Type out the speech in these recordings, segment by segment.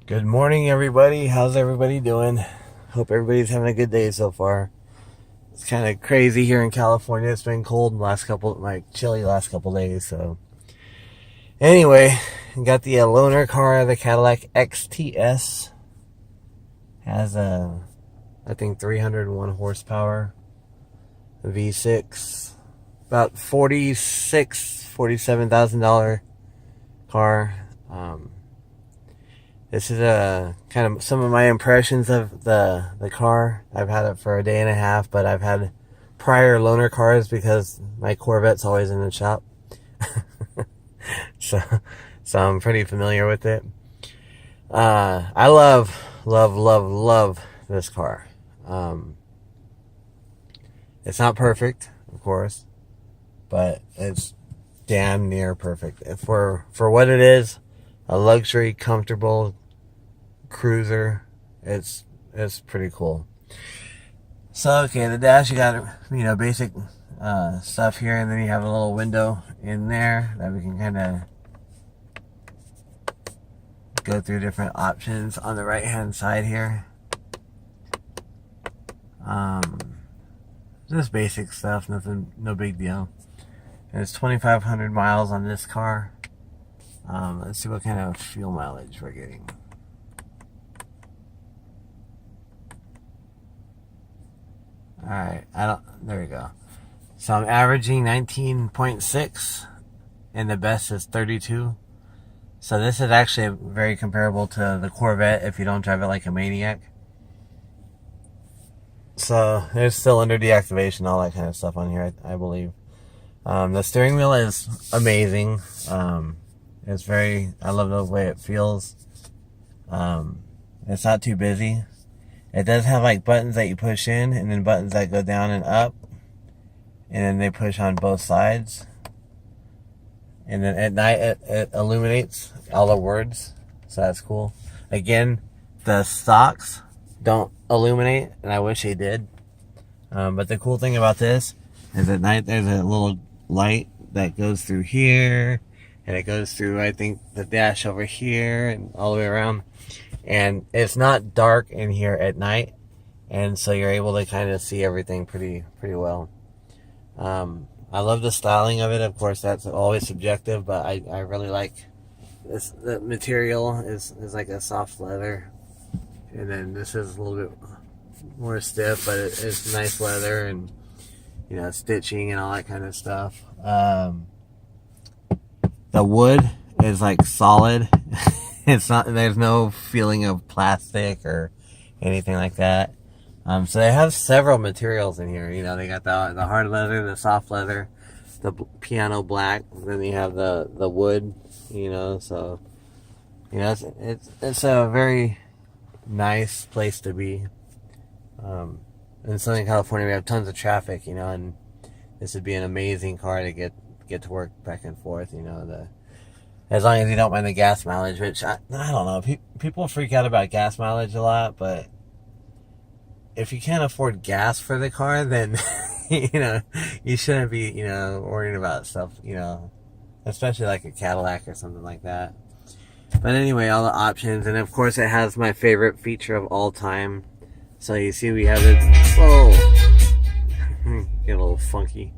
Good morning, everybody. How's everybody doing? Hope everybody's having a good day so far. It's kind of crazy here in California. It's been cold the last chilly last couple days. So, anyway, got the loaner car, the Cadillac XTS. Has I think 301 horsepower, V6, about $47,000 car. This is kind of some of my impressions of the car. I've had it for a day and a half, but I've had prior loaner cars because my Corvette's always in the shop. so, so I'm pretty familiar with it. I love this car. It's not perfect, of course, but it's damn near perfect. For what it is, a luxury, comfortable cruiser. It's pretty cool. So okay, the dash, you got basic stuff here, and then you have a little window in there that we can kind of go through different options on the right hand side here. Just basic stuff, no big deal. And it's 2,500 miles on this car. Let's see what kind of fuel mileage we're getting. Alright, there we go. So I'm averaging 19.6, and the best is 32. So this is actually very comparable to the Corvette if you don't drive it like a maniac. So it's still under deactivation, all that kind of stuff on here, I believe. The steering wheel is amazing. I love the way it feels. It's not too busy. It does have like buttons that you push in, and then buttons that go down and up, and then they push on both sides. And then at night it illuminates all the words, so that's cool. Again, the stocks don't illuminate, and I wish they did. But the cool thing about this is at night there's a little light that goes through here, and it goes through, I think, the dash over here and all the way around. And it's not dark in here at night, and so you're able to kind of see everything pretty well. I love the styling of it. Of course, that's always subjective, but I really like this. The material is like a soft leather, and then this is a little bit more stiff, but it's nice leather, and stitching and all that kind of stuff. The wood is like solid. It's not. There's no feeling of plastic or anything like that. So they have several materials in here. They got the hard leather, the soft leather, the piano black. Then you have the wood. So it's a very nice place to be. In Southern California, we have tons of traffic. And this would be an amazing car to get to work back and forth. As long as you don't mind the gas mileage, which I don't know. People freak out about gas mileage a lot, but if you can't afford gas for the car, then you shouldn't be worrying about stuff, especially like a Cadillac or something like that. But anyway, all the options, and of course it has my favorite feature of all time. So you see we have it. Whoa, get a little funky.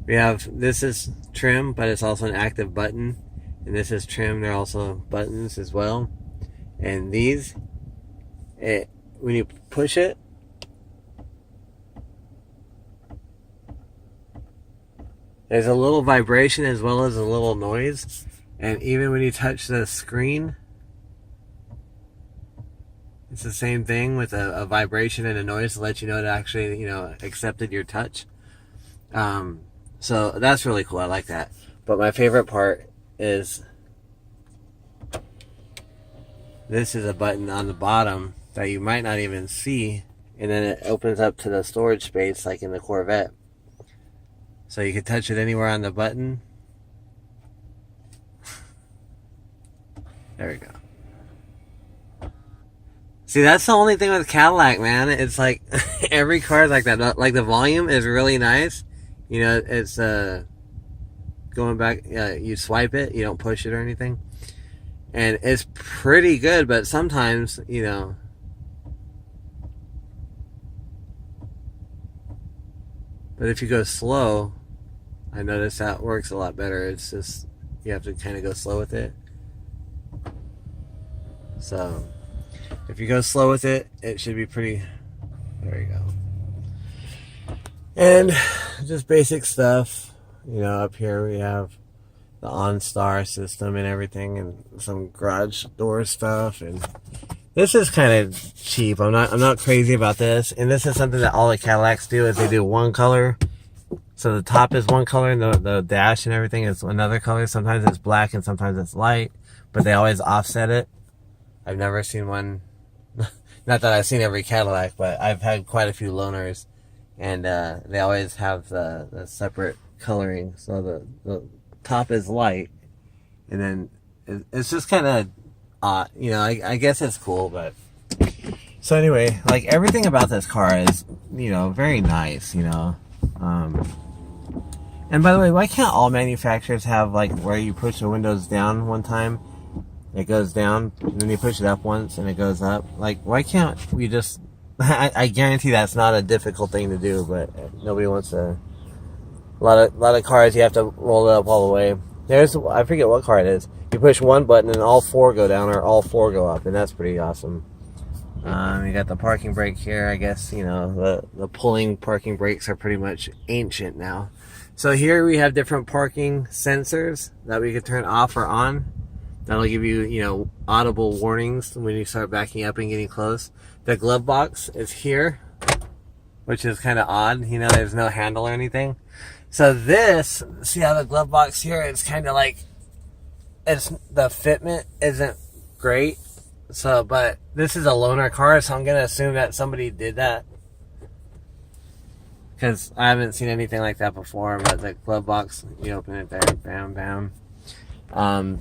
We have, this is trim, but it's also an active button. And this is trim, they're also buttons as well. And these, when you push it, there's a little vibration as well as a little noise. And even when you touch the screen, it's the same thing with a vibration and a noise to let you know it actually, accepted your touch. So that's really cool. I like that. But my favorite part is this is a button on the bottom that you might not even see, and then it opens up to the storage space like in the Corvette. So you can touch it anywhere on the button. There we go. See, that's the only thing with Cadillac, man. It's like every car is like that. Like the volume is really nice. It's going back. You swipe it. You don't push it or anything. And it's pretty good, but sometimes, you know, but if you go slow, I notice that works a lot better. It's just, you have to kind of go slow with it. So, if you go slow with it, it should be pretty, there you go. And just basic stuff, you know, up here we have the OnStar system and everything, and some garage door stuff. And this is kind of cheap. I'm not crazy about this. And this is something that all the Cadillacs do, is they do one color. So the top is one color, and the dash and everything is another color. Sometimes it's black and sometimes it's light, but they always offset it. I've never seen one, not that I've seen every Cadillac, but I've had quite a few loaners, and they always have the separate coloring. So the top is light, and then it's just kind of odd, you know. I guess it's cool, but so anyway, like everything about this car is, you know, very nice, you know. And by the way, why can't all manufacturers have like where you push the windows down one time, it goes down, and then you push it up once and it goes up? Like, why can't we just I guarantee that's not a difficult thing to do, but nobody wants to. A lot of cars you have to roll it up all the way. There's, I forget what car it is. You push one button and all four go down, or all four go up, and that's pretty awesome. You got the parking brake here. I guess, you know, the pulling parking brakes are pretty much ancient now. So here we have different parking sensors that we could turn off or on. That'll give you, you know, audible warnings when you start backing up and getting close. The glove box is here, which is kind of odd. You know, there's no handle or anything. So this, see how the glove box here is kind of like, the fitment isn't great. So, but this is a loaner car, so I'm going to assume that somebody did that, because I haven't seen anything like that before. But the glove box, you open it there, bam, bam.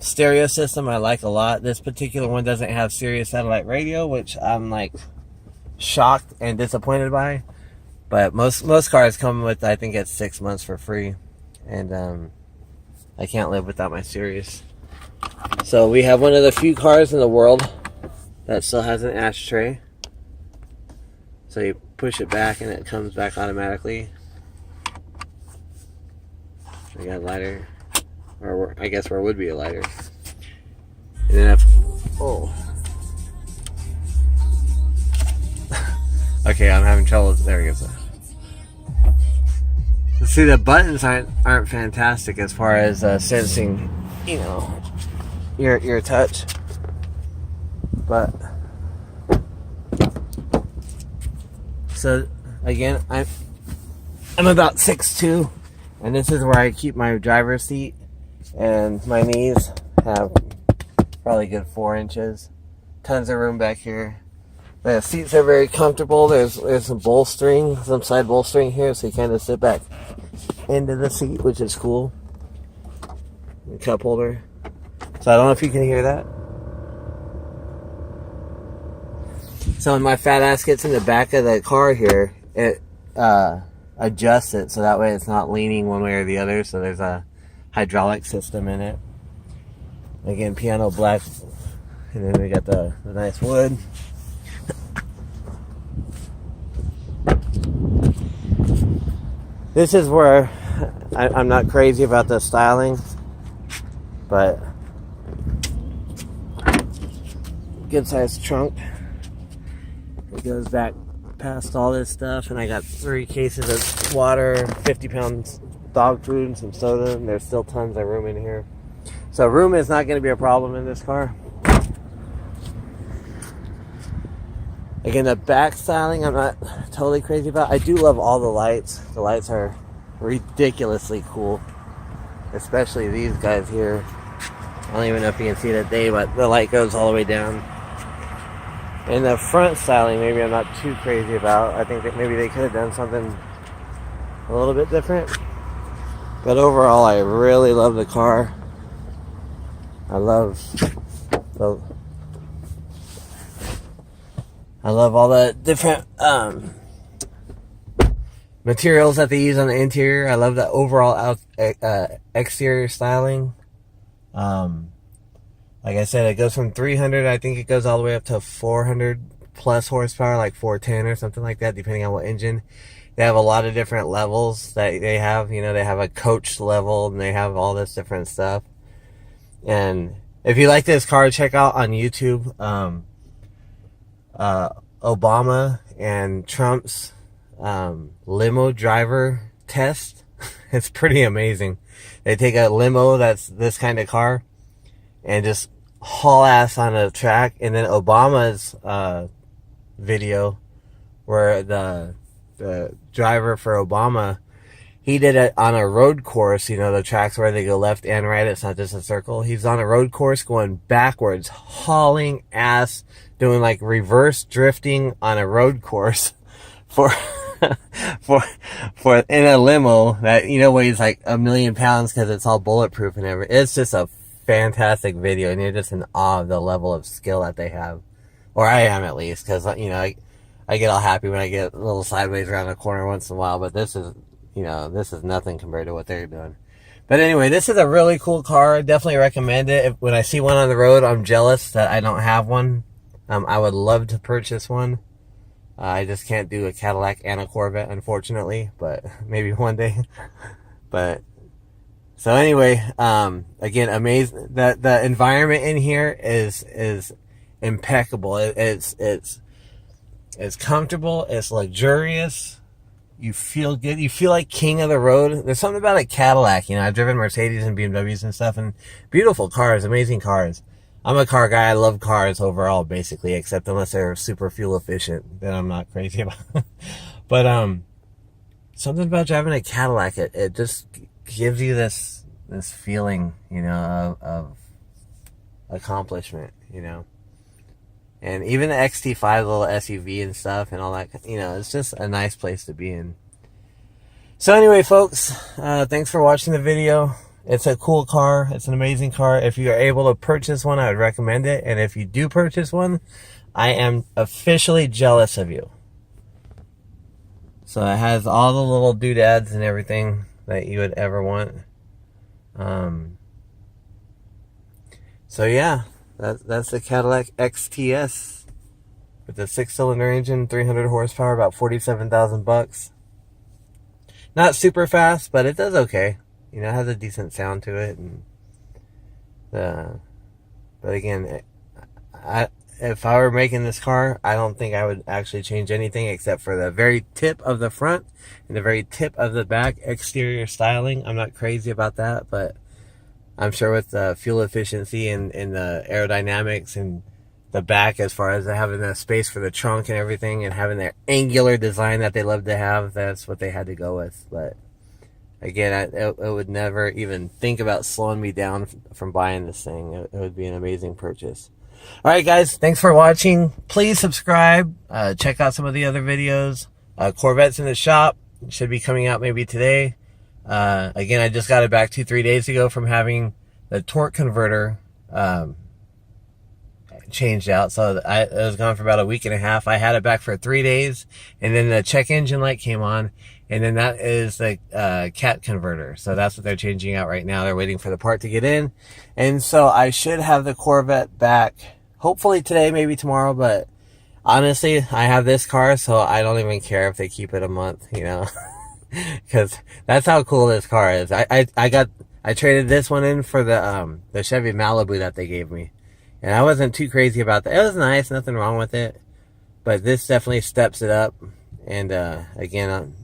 Stereo system I like a lot. This particular one doesn't have Sirius satellite radio, which I'm like shocked and disappointed by. But most cars come with, I think it's 6 months for free, and I can't live without my Sirius. So we have one of the few cars in the world that still has an ashtray. So you push it back and it comes back automatically. We got a lighter, or I guess where would be a lighter. And then okay, I'm having trouble. There we go. See, the buttons aren't fantastic as far as sensing, you know, your touch. But so again, I'm about 6'2", and this is where I keep my driver's seat, and my knees have probably good 4 inches. Tons of room back here. The seats are very comfortable. There's some bolstering, some side bolstering here, so you kind of sit back into the seat, which is cool. The cup holder. So I don't know if you can hear that. So when my fat ass gets in the back of the car here, it adjusts it so that way it's not leaning one way or the other. So there's a hydraulic system in it. Again, piano black, and then we got the nice wood. This is where I'm not crazy about the styling, but good sized trunk. It goes back past all this stuff, and I got 3 cases of water, 50 pounds dog food, and some soda, and there's still tons of room in here. So room is not going to be a problem in this car. Again, the back styling I'm not totally crazy about. I do love all the lights. The lights are ridiculously cool, especially these guys here. I don't even know if you can see that but the light goes all the way down. And the front styling, maybe I'm not too crazy about. I think that maybe they could have done something a little bit different. But overall, I really love the car. I love all the different materials that they use on the interior. I love the overall exterior styling. Like I said, it goes from 300, I think it goes all the way up to 400 plus horsepower, like 410 or something like that, depending on what engine. They have a lot of different levels that they have. You know, they have a coach level, and they have all this different stuff. And if you like this car, check out on YouTube Obama and Trump's limo driver test. It's pretty amazing. They take a limo that's this kind of car and just haul ass on a track. And then Obama's video where the driver for Obama, he did it on a road course, you know, the tracks where they go left and right. It's not just a circle. He's on a road course going backwards, hauling ass, doing like reverse drifting on a road course for in a limo that, you know, weighs like 1,000,000 pounds because it's all bulletproof and everything. It's just a fantastic video, and you're just in awe of the level of skill that they have, or I am at least, because, you know, I get all happy when I get a little sideways around a corner once in a while, but this is, you know, this is nothing compared to what they're doing. But anyway, this is a really cool car. I definitely recommend it. When I see one on the road, I'm jealous that I don't have one. I would love to purchase one. I just can't do a Cadillac and a Corvette, unfortunately, but maybe one day. But so anyway, again, amazing that the environment in here is impeccable. It's comfortable. It's luxurious. You feel good. You feel like king of the road. There's something about a Cadillac. You know, I've driven Mercedes and BMWs and stuff, and beautiful cars, amazing cars. I'm a car guy. I love cars overall, basically, except unless they're super fuel efficient, then I'm not crazy about it. But something about driving a Cadillac, it just gives you this feeling, you know, of accomplishment, you know. And even the XT5, the little SUV and stuff and all that, you know, it's just a nice place to be in. So anyway, folks, thanks for watching the video. It's a cool car. It's an amazing car. If you are able to purchase one, I would recommend it. And if you do purchase one, I am officially jealous of you. So it has all the little doodads and everything that you would ever want. So yeah. That's the Cadillac XTS with the 6-cylinder engine, 300 horsepower, about 47,000 bucks. Not super fast, but it does okay. You know, it has a decent sound to it, and but again, if I were making this car, I don't think I would actually change anything except for the very tip of the front and the very tip of the back exterior styling. I'm not crazy about that, but I'm sure with the fuel efficiency and the aerodynamics and the back, as far as having the space for the trunk and everything, and having their angular design that they love to have, that's what they had to go with. But again, it would never even think about slowing me down from buying this thing. It would be an amazing purchase. All right, guys, thanks for watching. Please subscribe. Check out some of the other videos. Corvette's in the shop. It should be coming out maybe today. Again, I just got it back 2-3 days ago from having the torque converter changed out. So it was gone for about a week and a half. I had it back for 3 days, and then the check engine light came on, and then that is the cat converter. So that's what they're changing out right now. They're waiting for the part to get in, and so I should have the Corvette back hopefully today, maybe tomorrow. But honestly, I have this car, so I don't even care if they keep it a month, you know. Because that's how cool this car is. I traded this one in for the Chevy Malibu that they gave me, and I wasn't too crazy about that. It was nice, nothing wrong with it, but this definitely steps it up. And again,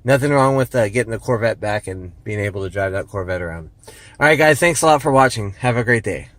nothing wrong with getting the Corvette back and being able to drive that Corvette around. All right, guys, thanks a lot for watching. Have a great day.